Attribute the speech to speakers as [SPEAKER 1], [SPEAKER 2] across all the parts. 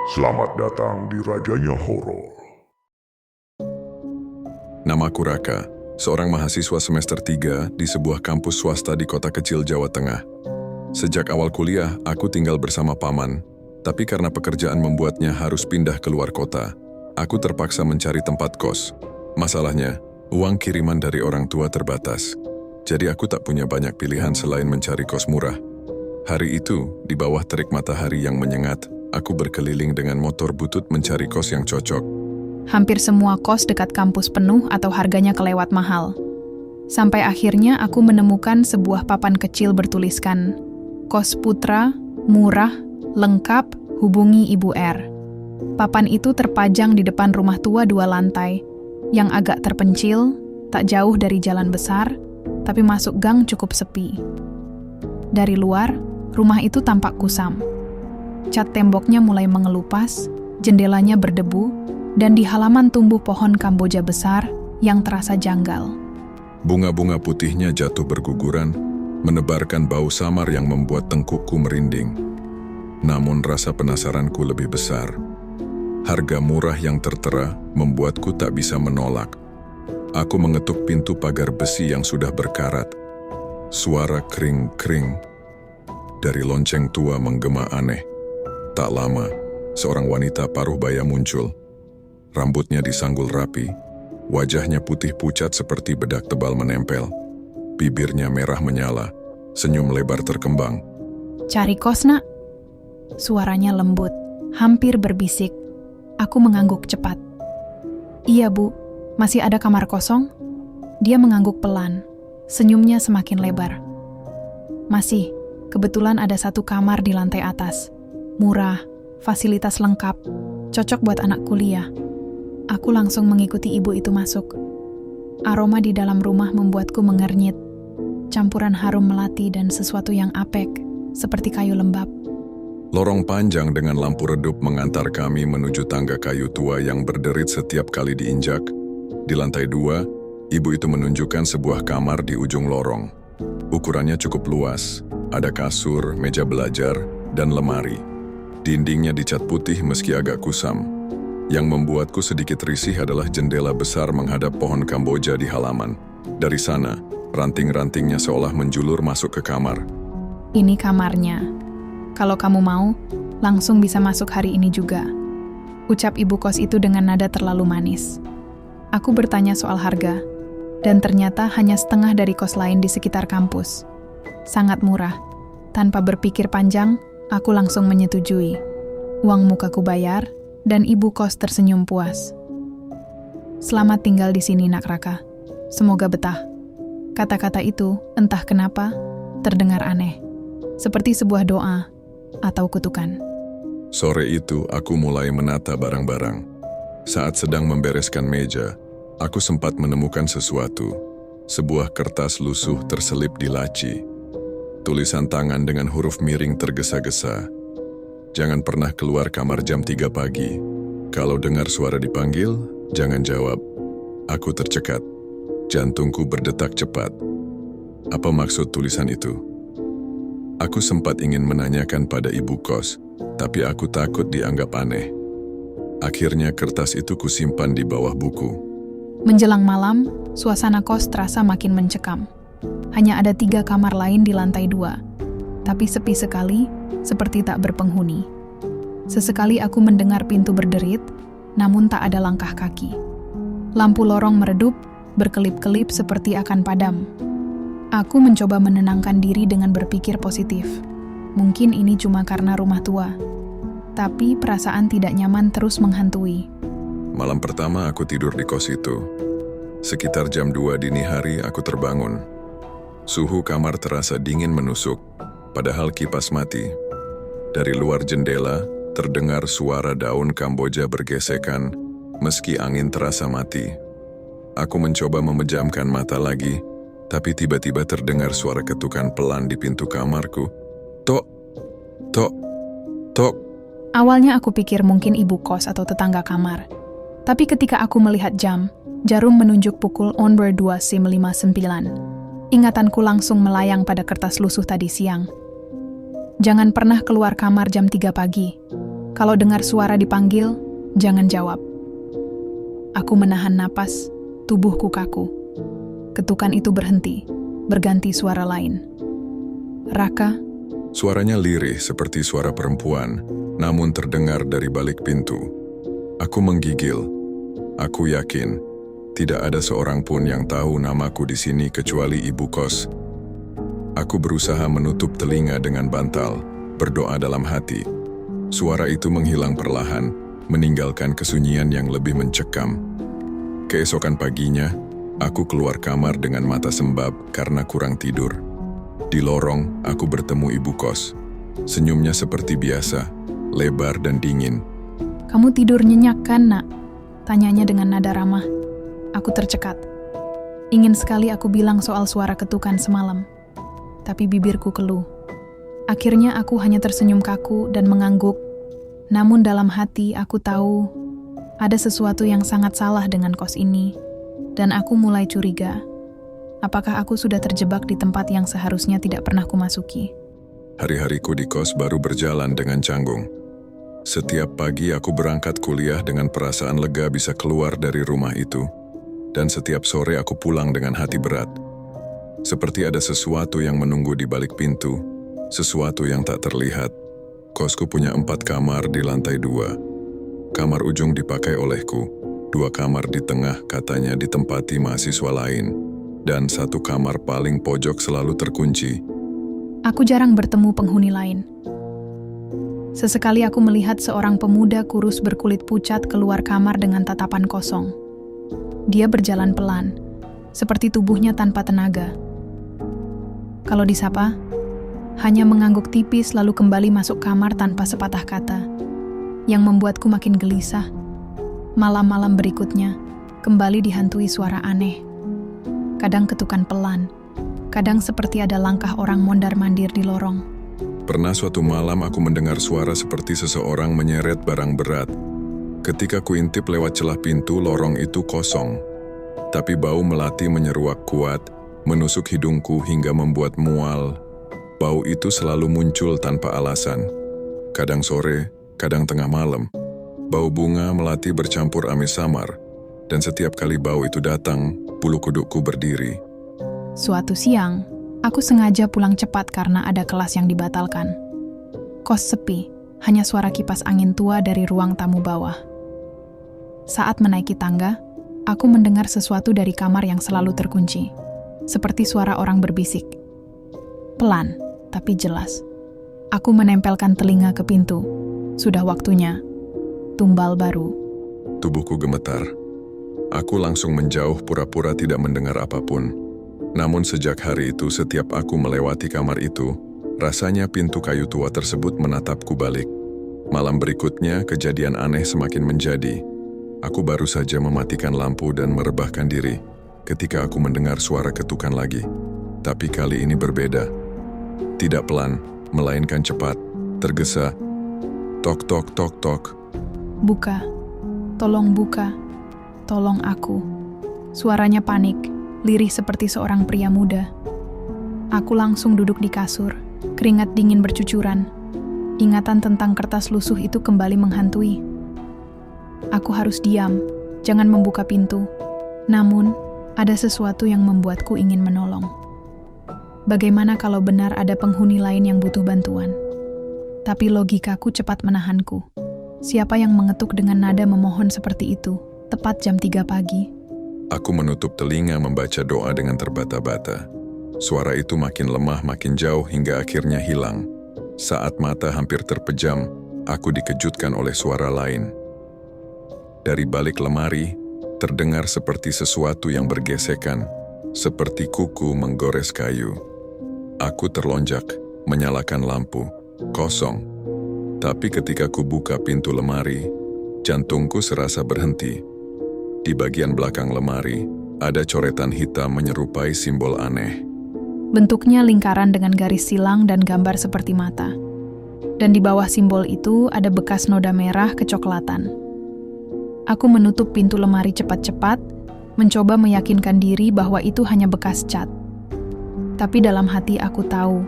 [SPEAKER 1] Selamat datang di Rajanya Horor.
[SPEAKER 2] Namaku Raka, seorang mahasiswa semester 3 di sebuah kampus swasta di kota kecil Jawa Tengah. Sejak awal kuliah, aku tinggal bersama paman, tapi karena pekerjaan membuatnya harus pindah keluar kota, aku terpaksa mencari tempat kos. Masalahnya, uang kiriman dari orang tua terbatas, jadi aku tak punya banyak pilihan selain mencari kos murah. Hari itu, di bawah terik matahari yang menyengat, aku berkeliling dengan motor butut mencari kos yang cocok.
[SPEAKER 3] Hampir semua kos dekat kampus penuh atau harganya kelewat mahal. Sampai akhirnya aku menemukan sebuah papan kecil bertuliskan, "Kos Putra, murah, lengkap, hubungi Ibu R." Papan itu terpajang di depan rumah tua 2 lantai, yang agak terpencil, tak jauh dari jalan besar, tapi masuk gang cukup sepi. Dari luar, rumah itu tampak kusam. Cat temboknya mulai mengelupas, jendelanya berdebu, dan di halaman tumbuh pohon Kamboja besar yang terasa janggal.
[SPEAKER 2] Bunga-bunga putihnya jatuh berguguran, menebarkan bau samar yang membuat tengkukku merinding. Namun rasa penasaranku lebih besar. Harga murah yang tertera membuatku tak bisa menolak. Aku mengetuk pintu pagar besi yang sudah berkarat. Suara kering-kering dari lonceng tua menggema aneh. Tak lama, seorang wanita paruh baya muncul. Rambutnya disanggul rapi, wajahnya putih pucat seperti bedak tebal menempel. Bibirnya merah menyala, senyum lebar terkembang.
[SPEAKER 3] "Cari kos, Nak?" Suaranya lembut, hampir berbisik. Aku mengangguk cepat. "Iya, Bu. Masih ada kamar kosong?" Dia mengangguk pelan, senyumnya semakin lebar. "Masih, kebetulan ada 1 kamar di lantai atas. Murah, fasilitas lengkap, cocok buat anak kuliah." Aku langsung mengikuti ibu itu masuk. Aroma di dalam rumah membuatku mengernyit. Campuran harum melati dan sesuatu yang apek, seperti kayu lembab.
[SPEAKER 2] Lorong panjang dengan lampu redup mengantar kami menuju tangga kayu tua yang berderit setiap kali diinjak. Di lantai 2, ibu itu menunjukkan sebuah kamar di ujung lorong. Ukurannya cukup luas, ada kasur, meja belajar, dan lemari. Dindingnya dicat putih meski agak kusam. Yang membuatku sedikit risih adalah jendela besar menghadap pohon Kamboja di halaman. Dari sana, ranting-rantingnya seolah menjulur masuk ke kamar.
[SPEAKER 3] "Ini kamarnya. Kalau kamu mau, langsung bisa masuk hari ini juga," ucap ibu kos itu dengan nada terlalu manis. Aku bertanya soal harga, dan ternyata hanya setengah dari kos lain di sekitar kampus. Sangat murah. Tanpa berpikir panjang, aku langsung menyetujui. Uang mukaku bayar, dan ibu kos tersenyum puas. "Selamat tinggal di sini, Nak Raka. Semoga betah." Kata-kata itu, entah kenapa, terdengar aneh. Seperti sebuah doa atau kutukan.
[SPEAKER 2] Sore itu, aku mulai menata barang-barang. Saat sedang membereskan meja, aku sempat menemukan sesuatu. Sebuah kertas lusuh terselip di laci. Tulisan tangan dengan huruf miring tergesa-gesa. "Jangan pernah keluar kamar jam 3 pagi. Kalau dengar suara dipanggil, jangan jawab." Aku tercekat. Jantungku berdetak cepat. Apa maksud tulisan itu? Aku sempat ingin menanyakan pada ibu kos, tapi aku takut dianggap aneh. Akhirnya kertas itu kusimpan di bawah buku.
[SPEAKER 3] Menjelang malam, suasana kos terasa makin mencekam. Hanya ada 3 kamar lain di lantai 2, tapi sepi sekali, seperti tak berpenghuni. Sesekali aku mendengar pintu berderit, namun tak ada langkah kaki. Lampu lorong meredup, berkelip-kelip seperti akan padam. Aku mencoba menenangkan diri dengan berpikir positif. Mungkin ini cuma karena rumah tua. Tapi perasaan tidak nyaman terus menghantui.
[SPEAKER 2] Malam pertama aku tidur di kos itu. Sekitar jam 2 dini hari aku terbangun. Suhu kamar terasa dingin menusuk, padahal kipas mati. Dari luar jendela, terdengar suara daun Kamboja bergesekan, meski angin terasa mati. Aku mencoba memejamkan mata lagi, tapi tiba-tiba terdengar suara ketukan pelan di pintu kamarku. Tok, tok, tok.
[SPEAKER 3] Awalnya aku pikir mungkin ibu kos atau tetangga kamar. Tapi ketika aku melihat jam, jarum menunjuk pukul onward 2:59. Ingatanku langsung melayang pada kertas lusuh tadi siang. "Jangan pernah keluar kamar jam 3 pagi. Kalau dengar suara dipanggil, jangan jawab. Aku menahan napas, tubuhku kaku. Ketukan itu berhenti, berganti suara lain. Raka,
[SPEAKER 2] Suaranya lirih seperti suara perempuan, namun terdengar dari balik pintu. Aku menggigil. Aku yakin tidak ada seorang pun yang tahu namaku di sini kecuali ibu kos. Aku berusaha menutup telinga dengan bantal, berdoa dalam hati. Suara itu menghilang perlahan, meninggalkan kesunyian yang lebih mencekam. Keesokan paginya, aku keluar kamar dengan mata sembab karena kurang tidur. Di lorong, aku bertemu ibu kos. Senyumnya seperti biasa, lebar dan dingin.
[SPEAKER 3] kamu tidur nyenyak kan, Nak? Tanyanya dengan nada ramah. Aku tercekat. Ingin sekali aku bilang soal suara ketukan semalam. Tapi bibirku keluh. Akhirnya aku hanya tersenyum kaku dan mengangguk. Namun dalam hati aku tahu ada sesuatu yang sangat salah dengan kos ini. Dan aku mulai curiga. Apakah aku sudah terjebak di tempat yang seharusnya tidak pernah kumasuki?
[SPEAKER 2] Hari-hariku di kos baru berjalan dengan canggung. Setiap pagi aku berangkat kuliah dengan perasaan lega bisa keluar dari rumah itu. Dan setiap sore aku pulang dengan hati berat. Seperti ada sesuatu yang menunggu di balik pintu, sesuatu yang tak terlihat. Kosku punya 4 kamar di lantai 2. Kamar ujung dipakai olehku, 2 kamar di tengah katanya ditempati mahasiswa lain, dan 1 kamar paling pojok selalu terkunci.
[SPEAKER 3] Aku jarang bertemu penghuni lain. Sesekali aku melihat seorang pemuda kurus berkulit pucat keluar kamar dengan tatapan kosong. Dia berjalan pelan, seperti tubuhnya tanpa tenaga. Kalau disapa, hanya mengangguk tipis lalu kembali masuk kamar tanpa sepatah kata, yang membuatku makin gelisah. Malam-malam berikutnya, kembali dihantui suara aneh. Kadang ketukan pelan, kadang seperti ada langkah orang mondar-mandir di lorong.
[SPEAKER 2] Pernah suatu malam aku mendengar suara seperti seseorang menyeret barang berat. Ketika kuintip lewat celah pintu, lorong itu kosong. Tapi bau melati menyeruak kuat, menusuk hidungku hingga membuat mual. Bau itu selalu muncul tanpa alasan. Kadang sore, kadang tengah malam. Bau bunga melati bercampur amis samar. Dan setiap kali bau itu datang, bulu kudukku berdiri.
[SPEAKER 3] Suatu siang, aku sengaja pulang cepat karena ada kelas yang dibatalkan. Kos sepi, hanya suara kipas angin tua dari ruang tamu bawah. Saat menaiki tangga, aku mendengar sesuatu dari kamar yang selalu terkunci. Seperti suara orang berbisik. Pelan, tapi jelas. Aku menempelkan telinga ke pintu. Sudah waktunya. Tumbal baru.
[SPEAKER 2] Tubuhku gemetar. Aku langsung menjauh pura-pura tidak mendengar apapun. Namun sejak hari itu setiap aku melewati kamar itu, rasanya pintu kayu tua tersebut menatapku balik. Malam berikutnya kejadian aneh semakin menjadi. Aku baru saja mematikan lampu dan merebahkan diri ketika aku mendengar suara ketukan lagi. Tapi kali ini berbeda. Tidak pelan, melainkan cepat, tergesa. Tok tok tok tok.
[SPEAKER 3] Buka. Tolong buka. Tolong aku. Suaranya panik, lirih seperti seorang pria muda. Aku langsung duduk di kasur, keringat dingin bercucuran. Ingatan tentang kertas lusuh itu kembali menghantui. Aku harus diam, jangan membuka pintu. Namun, ada sesuatu yang membuatku ingin menolong. Bagaimana kalau benar ada penghuni lain yang butuh bantuan? Tapi logikaku cepat menahanku. Siapa yang mengetuk dengan nada memohon seperti itu, tepat jam 3 pagi?
[SPEAKER 2] Aku menutup telinga membaca doa dengan terbata-bata. Suara itu makin lemah makin jauh hingga akhirnya hilang. Saat mata hampir terpejam, aku dikejutkan oleh suara lain. Dari balik lemari, terdengar seperti sesuatu yang bergesekan, seperti kuku menggores kayu. Aku terlonjak, menyalakan lampu, kosong. Tapi ketika ku buka pintu lemari, jantungku serasa berhenti. Di bagian belakang lemari, ada coretan hitam menyerupai simbol aneh.
[SPEAKER 3] Bentuknya lingkaran dengan garis silang dan gambar seperti mata. Dan di bawah simbol itu ada bekas noda merah kecoklatan. Aku menutup pintu lemari cepat-cepat, mencoba meyakinkan diri bahwa itu hanya bekas cat. Tapi dalam hati aku tahu,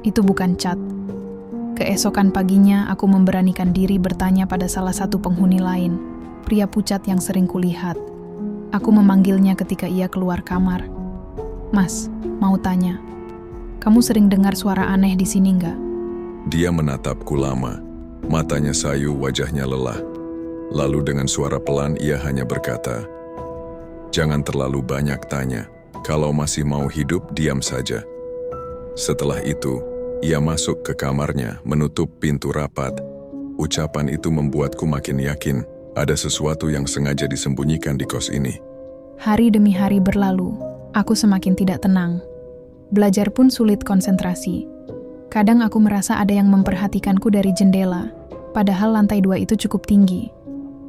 [SPEAKER 3] itu bukan cat. Keesokan paginya, aku memberanikan diri bertanya pada salah satu penghuni lain, pria pucat yang sering kulihat. Aku memanggilnya ketika ia keluar kamar. "Mas, mau tanya, kamu sering dengar suara aneh di sini nggak?"
[SPEAKER 2] Dia menatapku lama, matanya sayu, wajahnya lelah. Lalu dengan suara pelan ia hanya berkata, "Jangan terlalu banyak tanya, kalau masih mau hidup diam saja." Setelah itu, ia masuk ke kamarnya, menutup pintu rapat. Ucapan itu membuatku makin yakin ada sesuatu yang sengaja disembunyikan di kos ini.
[SPEAKER 3] Hari demi hari berlalu, aku semakin tidak tenang. Belajar pun sulit konsentrasi. Kadang aku merasa ada yang memperhatikanku dari jendela, padahal lantai 2 itu cukup tinggi.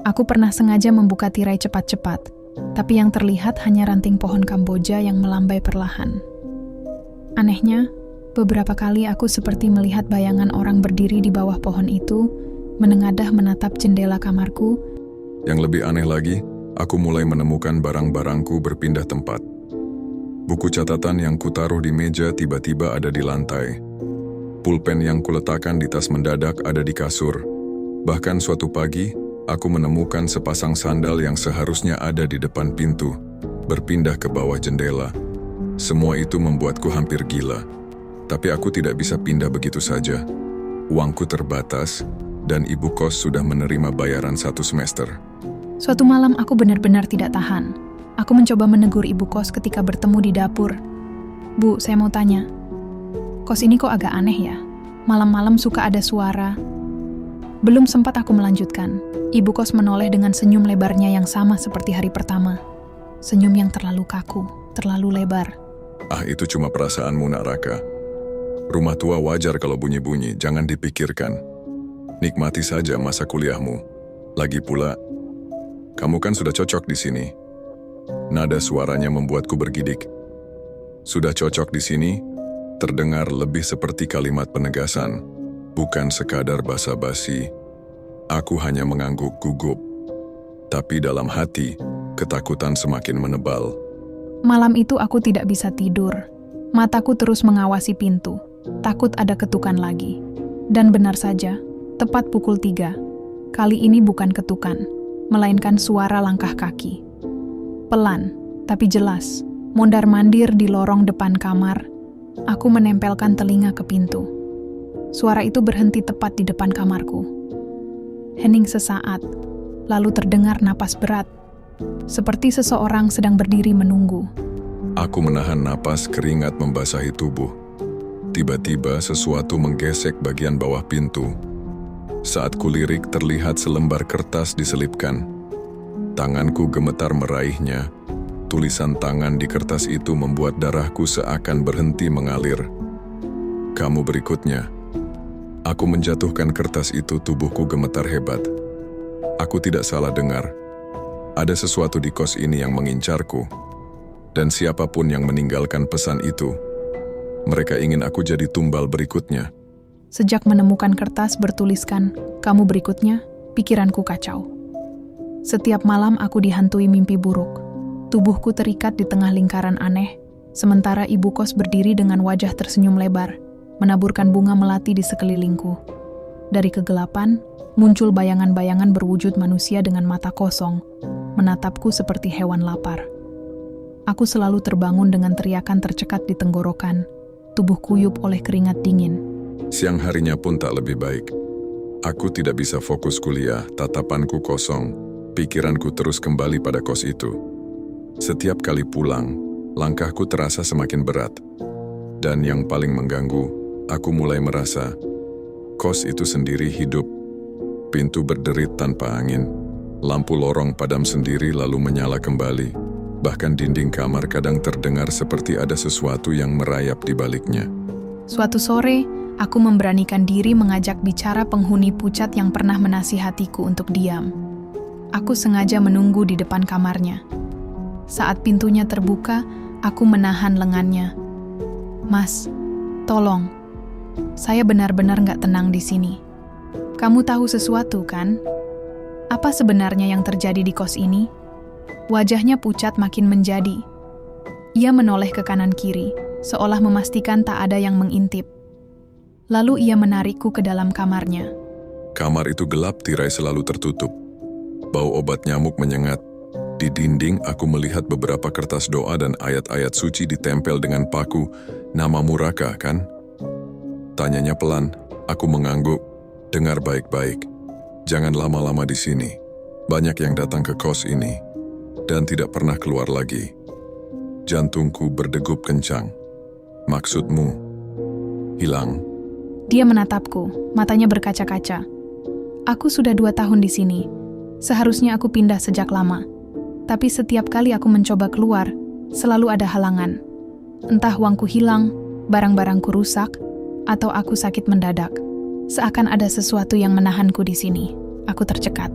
[SPEAKER 3] Aku pernah sengaja membuka tirai cepat-cepat, tapi yang terlihat hanya ranting pohon Kamboja yang melambai perlahan. Anehnya, beberapa kali aku seperti melihat bayangan orang berdiri di bawah pohon itu, menengadah menatap jendela kamarku.
[SPEAKER 2] Yang lebih aneh lagi, aku mulai menemukan barang-barangku berpindah tempat. Buku catatan yang kutaruh di meja tiba-tiba ada di lantai. Pulpen yang kuletakkan di tas mendadak ada di kasur. Bahkan suatu pagi, aku menemukan sepasang sandal yang seharusnya ada di depan pintu, berpindah ke bawah jendela. Semua itu membuatku hampir gila. Tapi aku tidak bisa pindah begitu saja. Uangku terbatas, dan ibu kos sudah menerima bayaran 1 semester.
[SPEAKER 3] Suatu malam aku benar-benar tidak tahan. Aku mencoba menegur ibu kos ketika bertemu di dapur. "Bu, saya mau tanya. Kos ini kok agak aneh ya? Malam-malam suka ada suara." Belum sempat aku melanjutkan, ibu kos menoleh dengan senyum lebarnya yang sama seperti hari pertama. Senyum yang terlalu kaku, terlalu lebar.
[SPEAKER 2] "Ah, itu cuma perasaanmu, Nak Raka. Rumah tua wajar kalau bunyi-bunyi, jangan dipikirkan. Nikmati saja masa kuliahmu. Lagi pula, kamu kan sudah cocok di sini." Nada suaranya membuatku bergidik. Sudah cocok di sini, terdengar lebih seperti kalimat penegasan, bukan sekadar basa-basi. Aku hanya mengangguk gugup. Tapi dalam hati, ketakutan semakin menebal.
[SPEAKER 3] Malam itu aku tidak bisa tidur. Mataku terus mengawasi pintu, takut ada ketukan lagi. Dan benar saja, tepat pukul 3. Kali ini bukan ketukan, melainkan suara langkah kaki. Pelan, tapi jelas, mondar-mandir di lorong depan kamar. Aku menempelkan telinga ke pintu. Suara itu berhenti tepat di depan kamarku. Hening sesaat, lalu terdengar napas berat, seperti seseorang sedang berdiri menunggu.
[SPEAKER 2] Aku menahan napas, keringat membasahi tubuh. Tiba-tiba sesuatu menggesek bagian bawah pintu. Saat kulirik terlihat selembar kertas diselipkan. Tanganku gemetar meraihnya. Tulisan tangan di kertas itu membuat darahku seakan berhenti mengalir. "Kamu berikutnya." Aku menjatuhkan kertas itu, tubuhku gemetar hebat. Aku tidak salah dengar. Ada sesuatu di kos ini yang mengincarku. Dan siapapun yang meninggalkan pesan itu, mereka ingin aku jadi tumbal berikutnya.
[SPEAKER 3] Sejak menemukan kertas bertuliskan, "Kamu berikutnya," pikiranku kacau. Setiap malam aku dihantui mimpi buruk. Tubuhku terikat di tengah lingkaran aneh, sementara ibu kos berdiri dengan wajah tersenyum lebar, menaburkan bunga melati di sekelilingku. Dari kegelapan, muncul bayangan-bayangan berwujud manusia dengan mata kosong, menatapku seperti hewan lapar. Aku selalu terbangun dengan teriakan tercekat di tenggorokan, tubuh kuyup oleh keringat dingin.
[SPEAKER 2] Siang harinya pun tak lebih baik. Aku tidak bisa fokus kuliah, tatapanku kosong. Pikiranku terus kembali pada kos itu. Setiap kali pulang, langkahku terasa semakin berat. Dan yang paling mengganggu, aku mulai merasa kos itu sendiri hidup. Pintu berderit tanpa angin, lampu lorong padam sendiri lalu menyala kembali. Bahkan dinding kamar kadang terdengar seperti ada sesuatu yang merayap di baliknya.
[SPEAKER 3] Suatu sore, aku memberanikan diri mengajak bicara penghuni pucat yang pernah menasihatiku untuk diam. Aku sengaja menunggu di depan kamarnya. Saat pintunya terbuka, aku menahan lengannya. "Mas, tolong. Saya benar-benar nggak tenang di sini. Kamu tahu sesuatu, kan? Apa sebenarnya yang terjadi di kos ini?" Wajahnya pucat makin menjadi. Ia menoleh ke kanan kiri, seolah memastikan tak ada yang mengintip. Lalu ia menarikku ke dalam kamarnya.
[SPEAKER 2] Kamar itu gelap, tirai selalu tertutup. Bau obat nyamuk menyengat. Di dinding aku melihat beberapa kertas doa dan ayat-ayat suci ditempel dengan paku. Namamu Raka, kan? Tanyanya pelan. Aku mengangguk. Dengar baik-baik. Jangan lama-lama di sini. Banyak yang datang ke kos ini dan tidak pernah keluar lagi. Jantungku berdegup kencang. Maksudmu hilang?
[SPEAKER 3] Dia menatapku, matanya berkaca-kaca. Aku sudah 2 tahun di sini. Seharusnya aku pindah sejak lama. Tapi setiap kali aku mencoba keluar, selalu ada halangan. Entah uangku hilang, barang-barangku rusak, atau aku sakit mendadak. Seakan ada sesuatu yang menahanku di sini. Aku tercekat.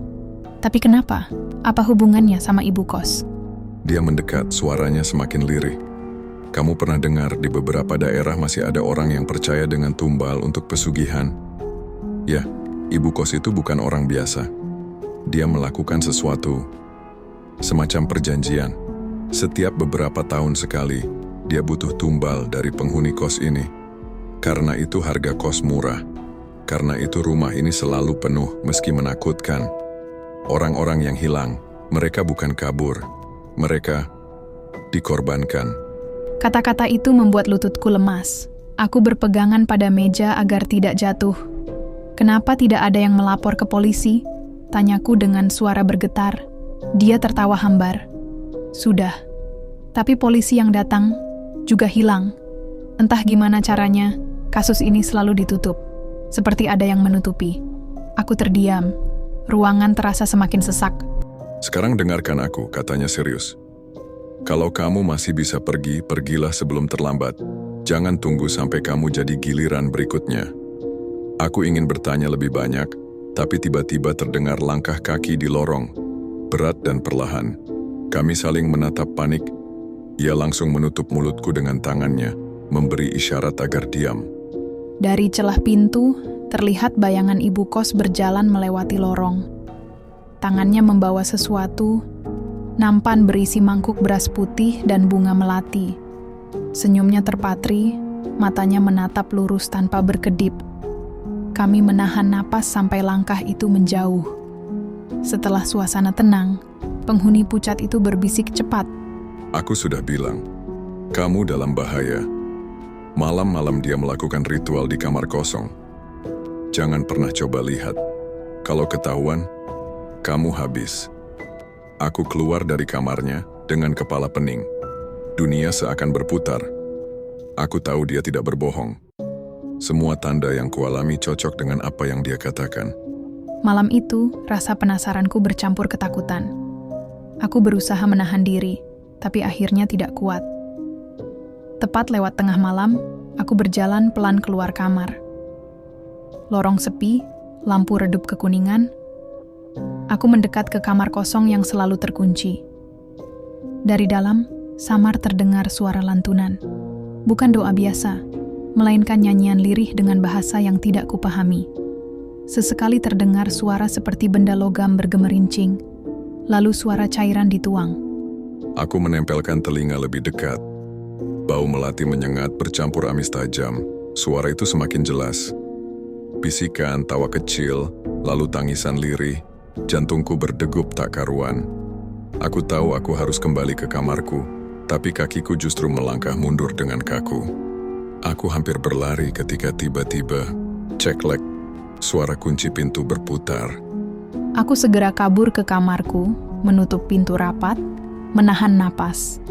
[SPEAKER 3] Tapi kenapa? Apa hubungannya sama ibu kos?
[SPEAKER 2] Dia mendekat, suaranya semakin lirih. Kamu pernah dengar di beberapa daerah masih ada orang yang percaya dengan tumbal untuk pesugihan? Ya, ibu kos itu bukan orang biasa. Dia melakukan sesuatu, semacam perjanjian. Setiap beberapa tahun sekali, dia butuh tumbal dari penghuni kos ini. Karena itu harga kos murah. Karena itu rumah ini selalu penuh meski menakutkan. Orang-orang yang hilang, mereka bukan kabur. Mereka dikorbankan.
[SPEAKER 3] Kata-kata itu membuat lututku lemas. Aku berpegangan pada meja agar tidak jatuh. Kenapa tidak ada yang melapor ke polisi? Tanyaku dengan suara bergetar. Dia tertawa hambar. Sudah. Tapi polisi yang datang juga hilang. Entah gimana caranya, kasus ini selalu ditutup. Seperti ada yang menutupi. Aku terdiam. Ruangan terasa semakin sesak.
[SPEAKER 2] Sekarang dengarkan aku, katanya serius. Kalau kamu masih bisa pergi, pergilah sebelum terlambat. Jangan tunggu sampai kamu jadi giliran berikutnya. Aku ingin bertanya lebih banyak, tapi tiba-tiba terdengar langkah kaki di lorong. Berat dan perlahan. Kami saling menatap panik. Ia langsung menutup mulutku dengan tangannya, memberi isyarat agar diam.
[SPEAKER 3] Dari celah pintu, terlihat bayangan ibu kos berjalan melewati lorong. Tangannya membawa sesuatu, nampan berisi mangkuk beras putih dan bunga melati. Senyumnya terpatri, matanya menatap lurus tanpa berkedip. Kami menahan napas sampai langkah itu menjauh. Setelah suasana tenang, penghuni pucat itu berbisik cepat.
[SPEAKER 2] Aku sudah bilang, kamu dalam bahaya. Malam-malam dia melakukan ritual di kamar kosong. Jangan pernah coba lihat. Kalau ketahuan, kamu habis. Aku keluar dari kamarnya dengan kepala pening. Dunia seakan berputar. Aku tahu dia tidak berbohong. Semua tanda yang kualami cocok dengan apa yang dia katakan.
[SPEAKER 3] Malam itu, rasa penasaranku bercampur ketakutan. Aku berusaha menahan diri, tapi akhirnya tidak kuat. Tepat lewat tengah malam, aku berjalan pelan keluar kamar. Lorong sepi, lampu redup kekuningan. Aku mendekat ke kamar kosong yang selalu terkunci. Dari dalam, samar terdengar suara lantunan. Bukan doa biasa, melainkan nyanyian lirih dengan bahasa yang tidak kupahami. Sesekali terdengar suara seperti benda logam bergemerincing, lalu suara cairan dituang.
[SPEAKER 2] Aku menempelkan telinga lebih dekat. Bau melati menyengat bercampur amis tajam. Suara itu semakin jelas. Bisikan, tawa kecil, lalu tangisan lirih. Jantungku berdegup tak karuan. Aku tahu aku harus kembali ke kamarku, tapi kakiku justru melangkah mundur dengan kaku. Aku hampir berlari ketika tiba-tiba, ceklek, suara kunci pintu berputar.
[SPEAKER 3] Aku segera kabur ke kamarku, menutup pintu rapat, menahan napas.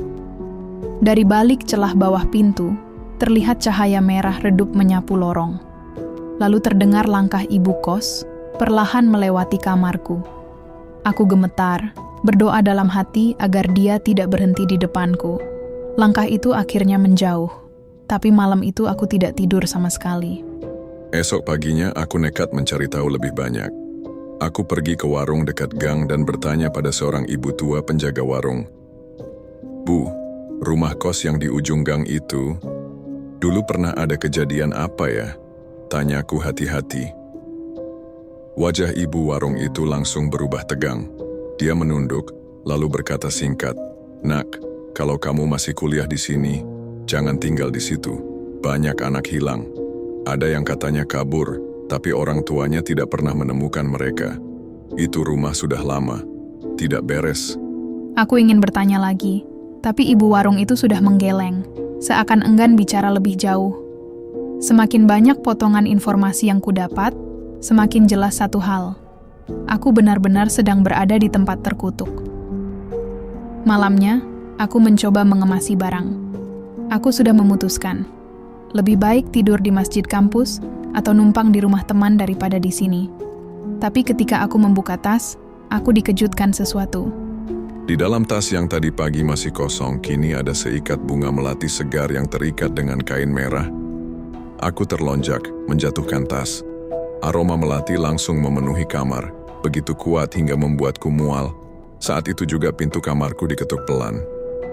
[SPEAKER 3] Dari balik celah bawah pintu, terlihat cahaya merah redup menyapu lorong. Lalu terdengar langkah ibu kos, perlahan melewati kamarku. Aku gemetar, berdoa dalam hati agar dia tidak berhenti di depanku. Langkah itu akhirnya menjauh, tapi malam itu aku tidak tidur sama sekali.
[SPEAKER 2] Esok paginya aku nekat mencari tahu lebih banyak. Aku pergi ke warung dekat gang dan bertanya pada seorang ibu tua penjaga warung. Bu, rumah kos yang di ujung gang itu, dulu pernah ada kejadian apa ya? Tanyaku hati-hati. Wajah ibu warung itu langsung berubah tegang. Dia menunduk, lalu berkata singkat, "Nak, kalau kamu masih kuliah di sini, jangan tinggal di situ. Banyak anak hilang." Ada yang katanya kabur, tapi orang tuanya tidak pernah menemukan mereka. Itu rumah sudah lama, tidak beres.
[SPEAKER 3] Aku ingin bertanya lagi, tapi ibu warung itu sudah menggeleng, seakan enggan bicara lebih jauh. Semakin banyak potongan informasi yang kudapat, semakin jelas satu hal. Aku benar-benar sedang berada di tempat terkutuk. Malamnya, aku mencoba mengemasi barang. Aku sudah memutuskan. Lebih baik tidur di masjid kampus atau numpang di rumah teman daripada di sini. Tapi ketika aku membuka tas, aku dikejutkan sesuatu.
[SPEAKER 2] Di dalam tas yang tadi pagi masih kosong, kini ada seikat bunga melati segar yang terikat dengan kain merah. Aku terlonjak, menjatuhkan tas. Aroma melati langsung memenuhi kamar, begitu kuat hingga membuatku mual. Saat itu juga pintu kamarku diketuk pelan.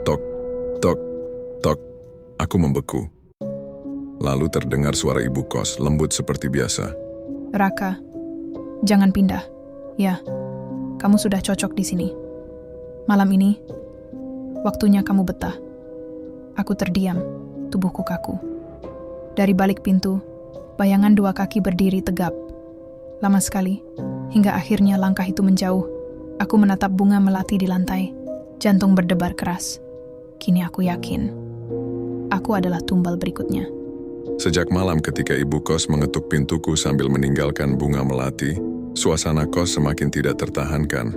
[SPEAKER 2] Tok, tok, tok. Aku membeku. Lalu terdengar suara ibu kos, lembut seperti biasa.
[SPEAKER 3] Raka, jangan pindah. Ya, kamu sudah cocok di sini. Malam ini, waktunya kamu betah. Aku terdiam, tubuhku kaku. Dari balik pintu, bayangan dua kaki berdiri tegap. Lama sekali, hingga akhirnya langkah itu menjauh. Aku menatap bunga melati di lantai, jantung berdebar keras. Kini aku yakin, aku adalah tumbal berikutnya.
[SPEAKER 2] Sejak malam ketika ibu kos mengetuk pintuku sambil meninggalkan bunga melati, suasana kos semakin tidak tertahankan.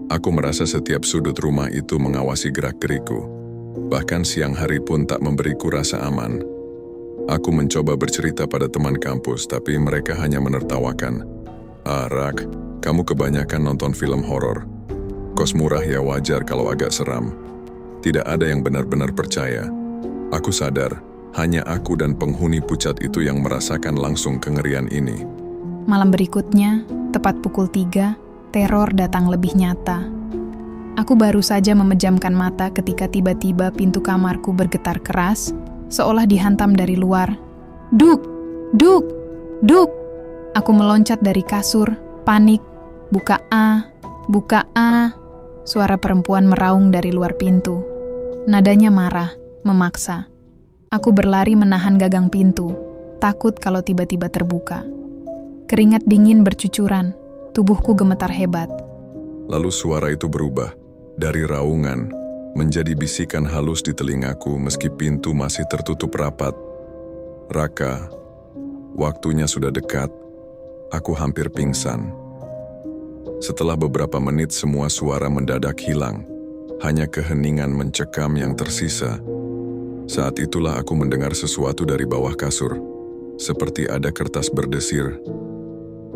[SPEAKER 2] Aku merasa setiap sudut rumah itu mengawasi gerak-gerikku. Bahkan siang hari pun tak memberiku rasa aman. Aku mencoba bercerita pada teman kampus, tapi mereka hanya menertawakan. "Ah, Rak, kamu kebanyakan nonton film horor. Kos murah ya, wajar kalau agak seram." Tidak ada yang benar-benar percaya. Aku sadar, hanya aku dan penghuni pucat itu yang merasakan langsung kengerian ini.
[SPEAKER 3] Malam berikutnya, tepat pukul 3, teror datang lebih nyata. Aku baru saja memejamkan mata ketika tiba-tiba pintu kamarku bergetar keras, seolah dihantam dari luar. Duk! Duk! Duk! Aku meloncat dari kasur, panik. Buka A! Buka A! Suara perempuan meraung dari luar pintu. Nadanya marah, memaksa. Aku berlari menahan gagang pintu, takut kalau tiba-tiba terbuka. Keringat dingin bercucuran, tubuhku gemetar hebat.
[SPEAKER 2] Lalu suara itu berubah, dari raungan, menjadi bisikan halus di telingaku meski pintu masih tertutup rapat. "Raka, waktunya sudah dekat." Aku hampir pingsan. Setelah beberapa menit semua suara mendadak hilang, hanya keheningan mencekam yang tersisa. Saat itulah aku mendengar sesuatu dari bawah kasur, seperti ada kertas berdesir.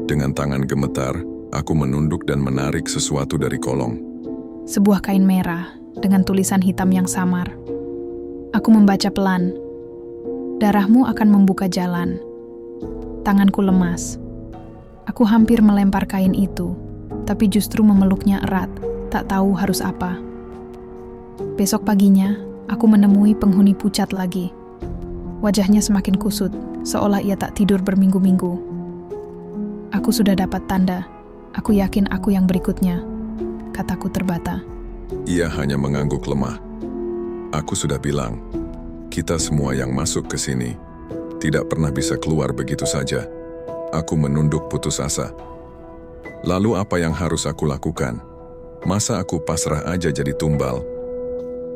[SPEAKER 2] Dengan tangan gemetar, aku menunduk dan menarik sesuatu dari kolong.
[SPEAKER 3] Sebuah kain merah dengan tulisan hitam yang samar. Aku membaca pelan. Darahmu akan membuka jalan. Tanganku lemas. Aku hampir melempar kain itu, tapi justru memeluknya erat, tak tahu harus apa. Besok paginya, aku menemui penghuni pucat lagi. Wajahnya semakin kusut, seolah ia tak tidur berminggu-minggu. Aku sudah dapat tanda. Aku yakin aku yang berikutnya, kataku terbata.
[SPEAKER 2] Ia hanya mengangguk lemah. Aku sudah bilang, kita semua yang masuk ke sini tidak pernah bisa keluar begitu saja. Aku menunduk putus asa. Lalu apa yang harus aku lakukan? Masa aku pasrah aja jadi tumbal?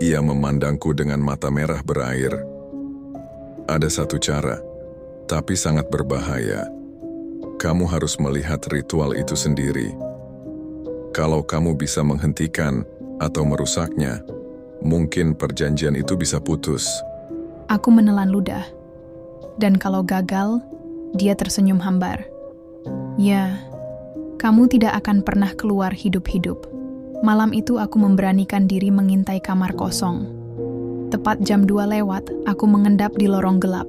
[SPEAKER 2] Ia memandangku dengan mata merah berair. Ada satu cara, tapi sangat berbahaya. Kamu harus melihat ritual itu sendiri. Kalau kamu bisa menghentikan atau merusaknya, mungkin perjanjian itu bisa putus.
[SPEAKER 3] Aku menelan ludah. Dan kalau gagal, dia tersenyum hambar. Ya, kamu tidak akan pernah keluar hidup-hidup. Malam itu aku memberanikan diri mengintai kamar kosong. Tepat jam 2 lewat, aku mengendap di lorong gelap.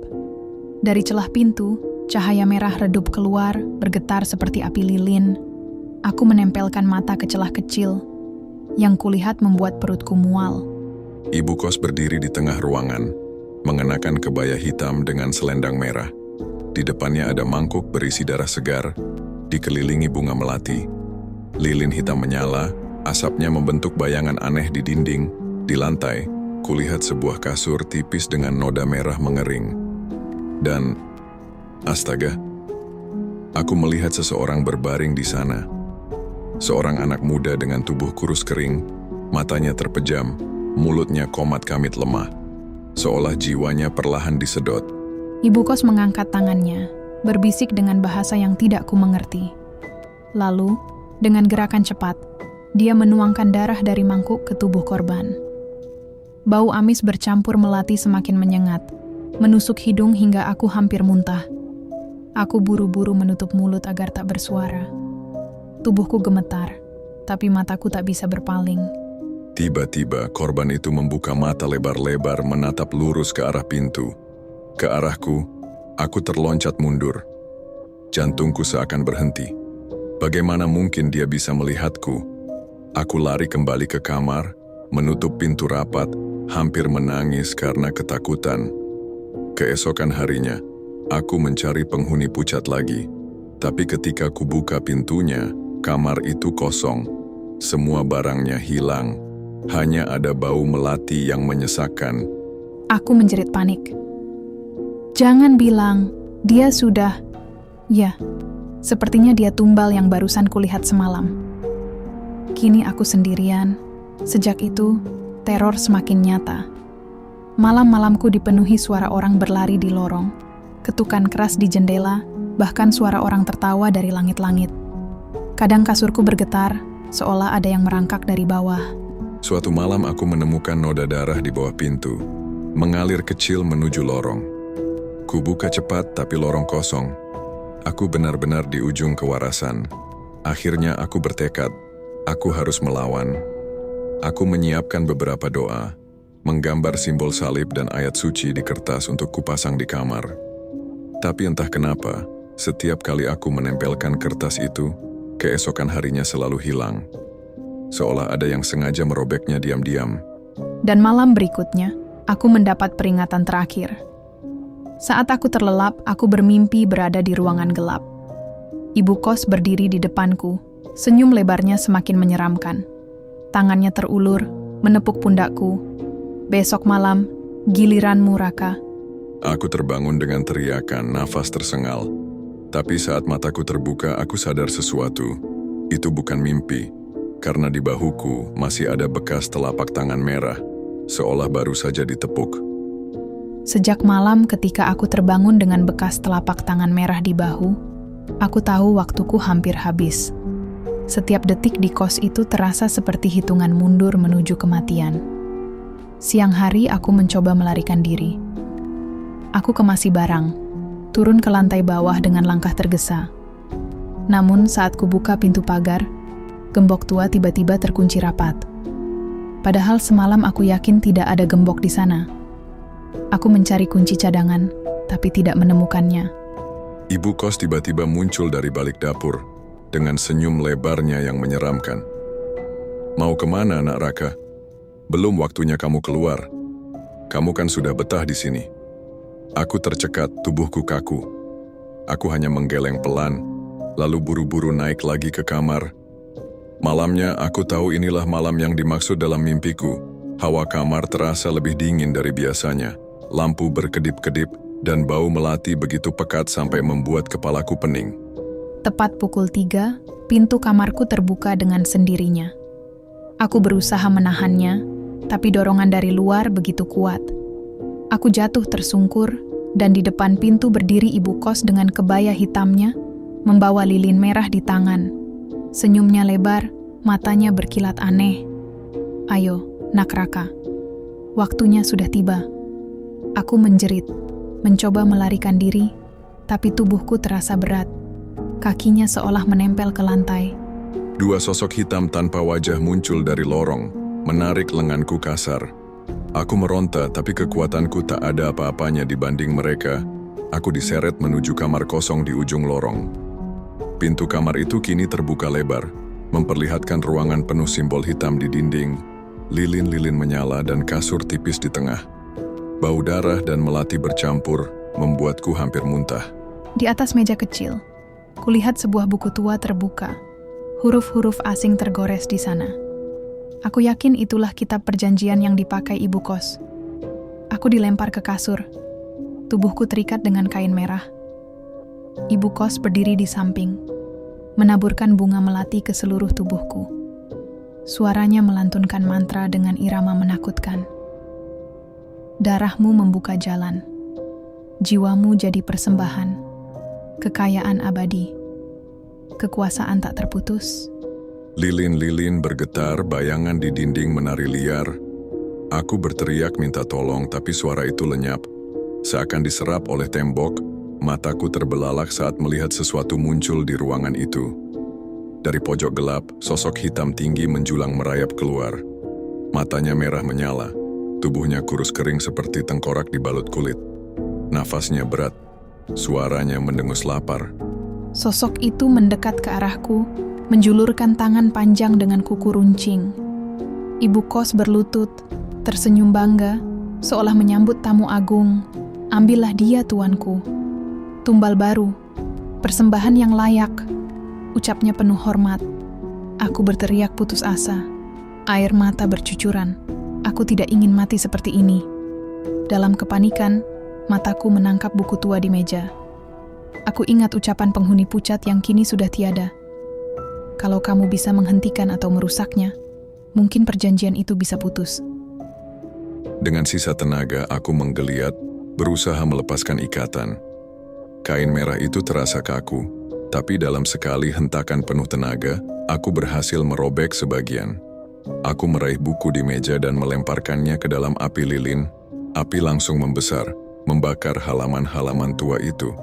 [SPEAKER 3] Dari celah pintu, cahaya merah redup keluar, bergetar seperti api lilin. Aku menempelkan mata ke celah kecil, yang kulihat membuat perutku mual.
[SPEAKER 2] Ibu kos berdiri di tengah ruangan, mengenakan kebaya hitam dengan selendang merah. Di depannya ada mangkuk berisi darah segar, dikelilingi bunga melati. Lilin hitam menyala, asapnya membentuk bayangan aneh di dinding. Di lantai, kulihat sebuah kasur tipis dengan noda merah mengering. Dan Astaga, aku melihat seseorang berbaring di sana. Seorang anak muda dengan tubuh kurus kering, matanya terpejam, mulutnya komat kamit lemah, seolah jiwanya perlahan disedot.
[SPEAKER 3] Ibu kos mengangkat tangannya, berbisik dengan bahasa yang tidak kumengerti. Lalu, dengan gerakan cepat, dia menuangkan darah dari mangkuk ke tubuh korban. Bau amis bercampur melati semakin menyengat, menusuk hidung hingga aku hampir muntah. Aku buru-buru menutup mulut agar tak bersuara. Tubuhku gemetar, tapi mataku tak bisa berpaling.
[SPEAKER 2] Tiba-tiba korban itu membuka mata lebar-lebar menatap lurus ke arah pintu. Ke arahku, aku terloncat mundur. Jantungku seakan berhenti. Bagaimana mungkin dia bisa melihatku? Aku lari kembali ke kamar, menutup pintu rapat, hampir menangis karena ketakutan. Keesokan harinya, aku mencari penghuni pucat lagi. Tapi ketika ku buka pintunya, kamar itu kosong. Semua barangnya hilang. Hanya ada bau melati yang menyesakkan.
[SPEAKER 3] Aku menjerit panik. Jangan bilang, dia sudah... Ya, sepertinya dia tumbal yang barusan kulihat semalam. Kini aku sendirian. Sejak itu, teror semakin nyata. Malam-malamku dipenuhi suara orang berlari di lorong, ketukan keras di jendela, bahkan suara orang tertawa dari langit-langit. Kadang kasurku bergetar, seolah ada yang merangkak dari bawah.
[SPEAKER 2] Suatu malam aku menemukan noda darah di bawah pintu, mengalir kecil menuju lorong. Kubuka cepat tapi lorong kosong. Aku benar-benar di ujung kewarasan. Akhirnya aku bertekad, aku harus melawan. Aku menyiapkan beberapa doa, menggambar simbol salib dan ayat suci di kertas untuk kupasang di kamar. Tapi entah kenapa, setiap kali aku menempelkan kertas itu, keesokan harinya selalu hilang. Seolah ada yang sengaja merobeknya diam-diam.
[SPEAKER 3] Dan malam berikutnya, aku mendapat peringatan terakhir. Saat aku terlelap, aku bermimpi berada di ruangan gelap. Ibu kos berdiri di depanku, senyum lebarnya semakin menyeramkan. Tangannya terulur, menepuk pundakku. Besok malam, giliranmu, Raka.
[SPEAKER 2] Aku terbangun dengan teriakan, nafas tersengal. Tapi saat mataku terbuka, aku sadar sesuatu. Itu bukan mimpi, karena di bahuku masih ada bekas telapak tangan merah, seolah baru saja ditepuk.
[SPEAKER 3] Sejak malam ketika aku terbangun dengan bekas telapak tangan merah di bahu, aku tahu waktuku hampir habis. Setiap detik di kos itu terasa seperti hitungan mundur menuju kematian. Siang hari aku mencoba melarikan diri. Aku kemasi barang, turun ke lantai bawah dengan langkah tergesa. Namun saat kubuka pintu pagar, gembok tua tiba-tiba terkunci rapat. Padahal semalam aku yakin tidak ada gembok di sana. Aku mencari kunci cadangan, tapi tidak menemukannya.
[SPEAKER 2] Ibu kos tiba-tiba muncul dari balik dapur, dengan senyum lebarnya yang menyeramkan. Mau kemana, Nak Raka? Belum waktunya kamu keluar. Kamu kan sudah betah di sini. Aku tercekat, tubuhku kaku. Aku hanya menggeleng pelan, lalu buru-buru naik lagi ke kamar. Malamnya, aku tahu inilah malam yang dimaksud dalam mimpiku. Hawa kamar terasa lebih dingin dari biasanya. Lampu berkedip-kedip, dan bau melati begitu pekat sampai membuat kepalaku pening.
[SPEAKER 3] Tepat pukul 3, pintu kamarku terbuka dengan sendirinya. Aku berusaha menahannya, tapi dorongan dari luar begitu kuat. Aku jatuh tersungkur, dan di depan pintu berdiri ibu kos dengan kebaya hitamnya, membawa lilin merah di tangan. Senyumnya lebar, matanya berkilat aneh. Ayo, Nak Raka. Waktunya sudah tiba. Aku menjerit, mencoba melarikan diri, tapi tubuhku terasa berat. Kakinya seolah menempel ke lantai.
[SPEAKER 2] Dua sosok hitam tanpa wajah muncul dari lorong, menarik lenganku kasar. Aku meronta, tapi kekuatanku tak ada apa-apanya dibanding mereka. Aku diseret menuju kamar kosong di ujung lorong. Pintu kamar itu kini terbuka lebar, memperlihatkan ruangan penuh simbol hitam di dinding, lilin-lilin menyala dan kasur tipis di tengah. Bau darah dan melati bercampur, membuatku hampir muntah.
[SPEAKER 3] Di atas meja kecil, kulihat sebuah buku tua terbuka. Huruf-huruf asing tergores di sana. Aku yakin itulah kitab perjanjian yang dipakai ibu kos. Aku dilempar ke kasur. Tubuhku terikat dengan kain merah. Ibu kos berdiri di samping, menaburkan bunga melati ke seluruh tubuhku. Suaranya melantunkan mantra dengan irama menakutkan. Darahmu membuka jalan. Jiwamu jadi persembahan. Kekayaan abadi. Kekuasaan tak terputus.
[SPEAKER 2] Lilin-lilin bergetar, bayangan di dinding menari liar. Aku berteriak minta tolong, tapi suara itu lenyap. Seakan diserap oleh tembok, mataku terbelalak saat melihat sesuatu muncul di ruangan itu. Dari pojok gelap, sosok hitam tinggi menjulang merayap keluar. Matanya merah menyala, tubuhnya kurus kering seperti tengkorak dibalut kulit. Nafasnya berat, suaranya mendengus lapar.
[SPEAKER 3] Sosok itu mendekat ke arahku, menjulurkan tangan panjang dengan kuku runcing. Ibu kos berlutut, tersenyum bangga, seolah menyambut tamu agung. Ambillah dia, tuanku. Tumbal baru, persembahan yang layak, ucapnya penuh hormat. Aku berteriak putus asa. Air mata bercucuran. Aku tidak ingin mati seperti ini. Dalam kepanikan, mataku menangkap buku tua di meja. Aku ingat ucapan penghuni pucat yang kini sudah tiada. Kalau kamu bisa menghentikan atau merusaknya, mungkin perjanjian itu bisa putus.
[SPEAKER 2] Dengan sisa tenaga, aku menggeliat, berusaha melepaskan ikatan. Kain merah itu terasa kaku, tapi dalam sekali hentakan penuh tenaga, aku berhasil merobek sebagian. Aku meraih buku di meja dan melemparkannya ke dalam api lilin. Api langsung membesar, membakar halaman-halaman tua itu.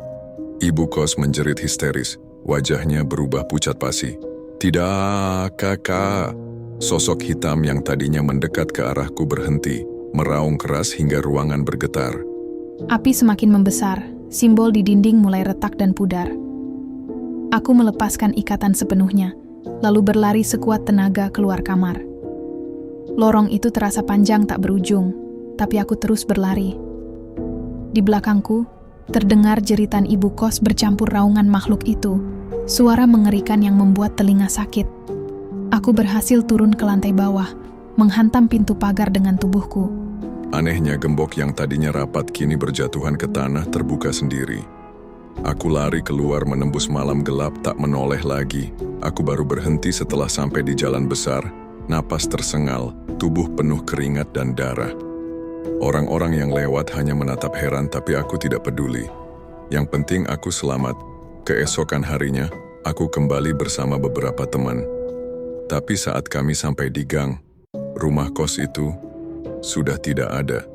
[SPEAKER 2] Ibu kos menjerit histeris, wajahnya berubah pucat pasi. Tidak, kakak. Sosok hitam yang tadinya mendekat ke arahku berhenti, meraung keras hingga ruangan bergetar.
[SPEAKER 3] Api semakin membesar, simbol di dinding mulai retak dan pudar. Aku melepaskan ikatan sepenuhnya, lalu berlari sekuat tenaga keluar kamar. Lorong itu terasa panjang tak berujung, tapi aku terus berlari. Di belakangku, terdengar jeritan ibu kos bercampur raungan makhluk itu, suara mengerikan yang membuat telinga sakit. Aku berhasil turun ke lantai bawah, menghantam pintu pagar dengan tubuhku.
[SPEAKER 2] Anehnya gembok yang tadinya rapat kini berjatuhan ke tanah terbuka sendiri. Aku lari keluar menembus malam gelap tak menoleh lagi. Aku baru berhenti setelah sampai di jalan besar. Napas tersengal, tubuh penuh keringat dan darah. Orang-orang yang lewat hanya menatap heran tapi aku tidak peduli. Yang penting aku selamat. Keesokan harinya, aku kembali bersama beberapa teman. Tapi saat kami sampai di gang, rumah kos itu sudah tidak ada.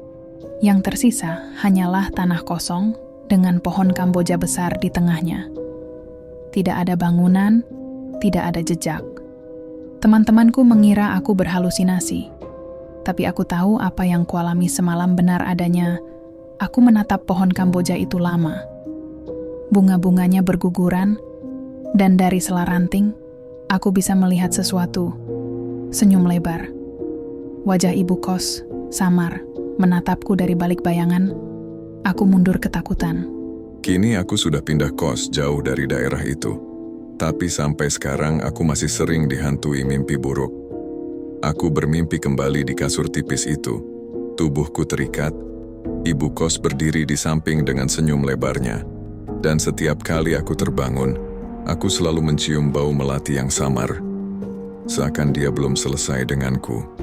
[SPEAKER 3] Yang tersisa hanyalah tanah kosong dengan pohon kamboja besar di tengahnya. Tidak ada bangunan, tidak ada jejak. Teman-temanku mengira aku berhalusinasi. Tapi aku tahu apa yang kualami semalam benar adanya. Aku menatap pohon kamboja itu lama. Bunga-bunganya berguguran, dan dari sela ranting, aku bisa melihat sesuatu. Senyum lebar. Wajah ibu kos samar, menatapku dari balik bayangan. Aku mundur ketakutan.
[SPEAKER 2] Kini aku sudah pindah kos jauh dari daerah itu. Tapi sampai sekarang aku masih sering dihantui mimpi buruk. Aku bermimpi kembali di kasur tipis itu. Tubuhku terikat. Ibu kos berdiri di samping dengan senyum lebarnya. Dan setiap kali aku terbangun, aku selalu mencium bau melati yang samar. Seakan dia belum selesai denganku.